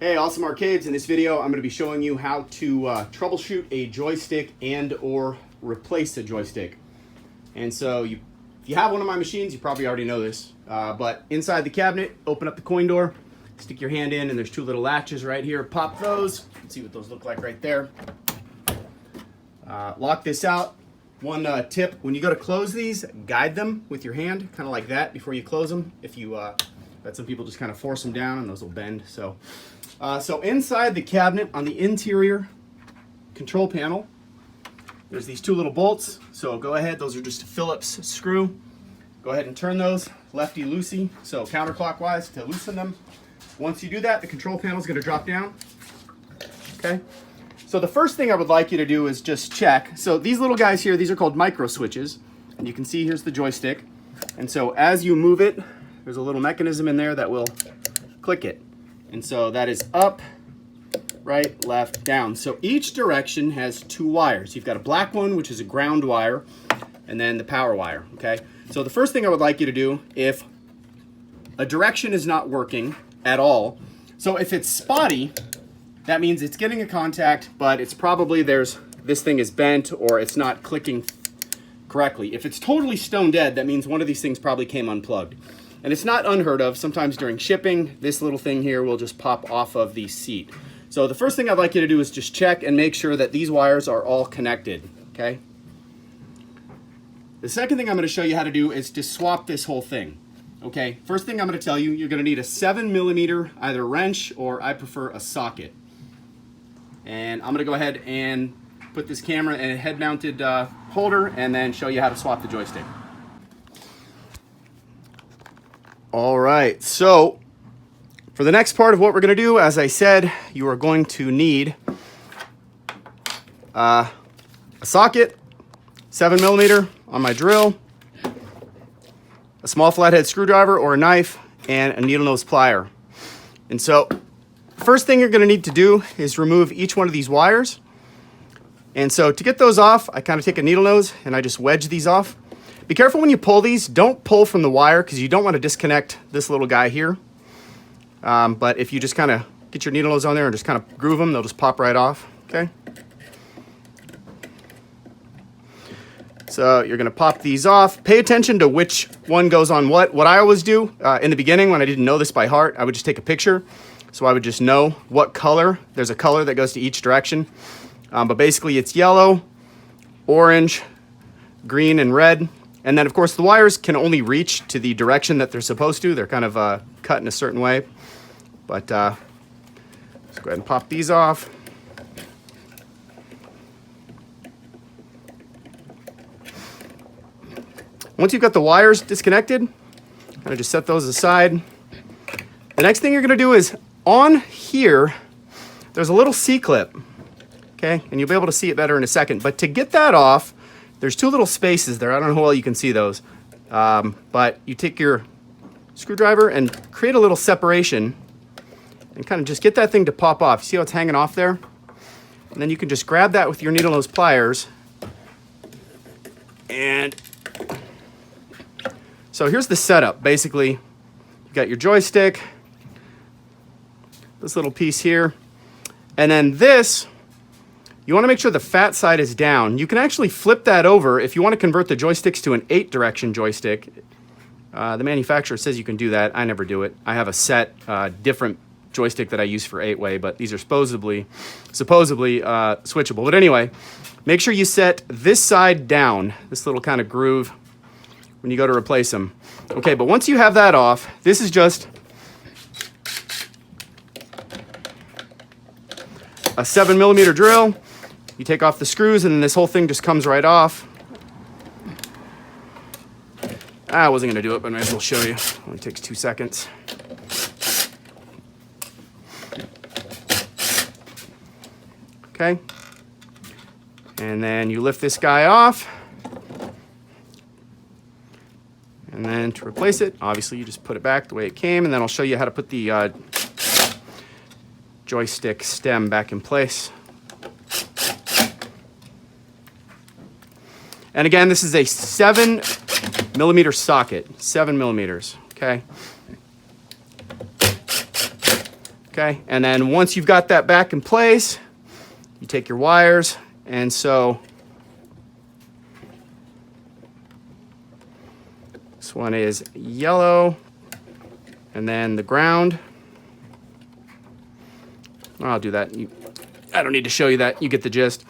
Hey, Awesome Arcades. In this video, I'm going to be showing you how to troubleshoot a joystick and or replace a joystick. And so if you have one of my machines, you probably already know this. But inside the cabinet, open up the coin door, stick your hand in, and there's two little latches right here. Pop those. You can see what those look like right there. Lock this out. One tip, when you go to close these, guide them with your hand, kind of like that before you close them. If you, but some people just kind of force them down and those will bend. So inside the cabinet on the interior control panel, there's these two little bolts. So go ahead, those are just a Phillips screw. Go ahead and turn those lefty-loosey, so counterclockwise to loosen them. Once you do that, the control panel is going to drop down. Okay. So the first thing I would like you to do is just check. So these little guys here, these are called micro switches. And you can see here's the joystick. And so as you move it, there's a little mechanism in there that will click it. And so that is up, right, left, down. So each direction has two wires. You've got a black one, which is a ground wire, and then the power wire, okay? So the first thing I would like you to do, if a direction is not working at all, so if it's spotty, that means it's getting a contact, but it's probably this thing is bent or it's not clicking correctly. If it's totally stone dead, that means one of these things probably came unplugged. And it's not unheard of. Sometimes during shipping, this little thing here will just pop off of the seat. So the first thing I'd like you to do is just check and make sure that these wires are all connected, okay? The second thing I'm gonna show you how to do is to swap this whole thing. Okay, first thing I'm gonna tell you, you're gonna need a 7mm either wrench or I prefer a socket. And I'm gonna go ahead and put this camera in a head-mounted holder and then show you how to swap the joystick. All right, so for the next part of what we're gonna do, as I said, you are going to need a socket, 7mm on my drill, a small flathead screwdriver or a knife, and a needle nose plier. And so first thing you're going to need to do is remove each one of these wires. And so to get those off, I kind of take a needle nose and I just wedge these off. Be careful when you pull these. Don't pull from the wire because you don't want to disconnect this little guy here. But if you just kind of get your needle nose on there and just kind of groove them, they'll just pop right off. Okay. So you're going to pop these off. Pay attention to which one goes on what. What I always do in the beginning when I didn't know this by heart, I would just take a picture. So I would just know what color. There's a color that goes to each direction. But basically it's yellow, orange, green, and red. And then of course the wires can only reach to the direction that they're supposed to. They're kind of cut in a certain way. But let's go ahead and pop these off. Once you've got the wires disconnected, kind of just set those aside. The next thing you're gonna do is on here, there's a little C-clip, okay? And you'll be able to see it better in a second. But to get that off, there's two little spaces there. I don't know how well you can see those. But you take your screwdriver and create a little separation and kind of just get that thing to pop off. See how it's hanging off there? And then you can just grab that with your needle nose pliers. And so here's the setup. Basically, you've got your joystick, this little piece here, and then this, you want to make sure the fat side is down. You can actually flip that over if you want to convert the joysticks to an 8-direction joystick. The manufacturer says you can do that. I never do it. I have a set different joystick that I use for 8-way, but these are supposedly switchable. But anyway, make sure you set this side down, this little kind of groove, when you go to replace them. Okay, but once you have that off, this is just a 7mm drill. You take off the screws and then this whole thing just comes right off. I wasn't gonna do it, but I might as well show you. It only takes 2 seconds. Okay. And then you lift this guy off. And then to replace it, obviously you just put it back the way it came, and then I'll show you how to put the joystick stem back in place. And again, this is a 7mm socket, 7mm, okay? Okay, and then once you've got that back in place, you take your wires, and so this one is yellow, and then the ground. I'll do that. I don't need to show you that. You get the gist.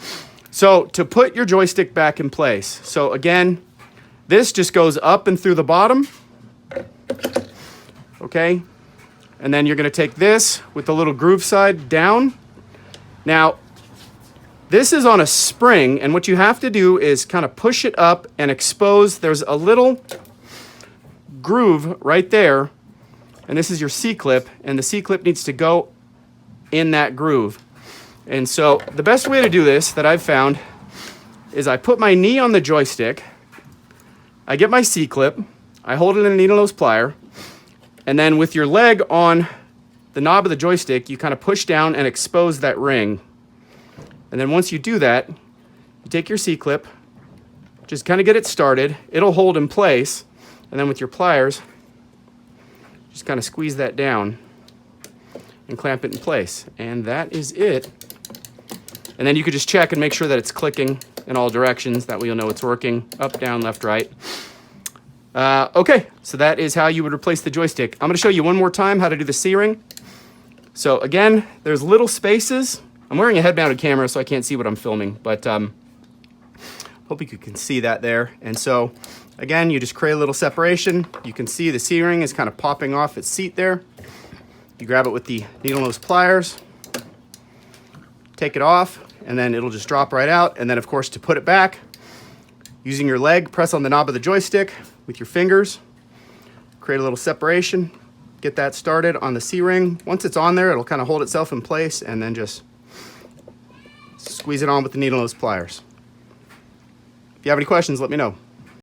So to put your joystick back in place, so again, this just goes up and through the bottom. Okay, and then you're going to take this with the little groove side down. Now, this is on a spring, and what you have to do is kind of push it up and expose. There's a little groove right there, and this is your C-clip, and the C-clip needs to go in that groove. And so the best way to do this that I've found is I put my knee on the joystick, I get my C-clip, I hold it in a needle nose plier, and then with your leg on the knob of the joystick, you kind of push down and expose that ring. And then once you do that, you take your C-clip, just kind of get it started, it'll hold in place, and then with your pliers, just kind of squeeze that down and clamp it in place. And that is it. And then you could just check and make sure that it's clicking in all directions. That way you'll know it's working. Up, down, left, right. Okay, so that is how you would replace the joystick. I'm going to show you one more time how to do the C-ring. So again, there's little spaces. I'm wearing a head-mounted camera, so I can't see what I'm filming, but hope you can see that there. And so again, you just create a little separation. You can see the C-ring is kind of popping off its seat there. You grab it with the needle nose pliers, take it off, and then it'll just drop right out. And then of course, to put it back, using your leg, press on the knob of the joystick with your fingers, create a little separation, get that started on the C-ring. Once it's on there, it'll kind of hold itself in place, and then just squeeze it on with the needle nose pliers. If you have any questions, let me know.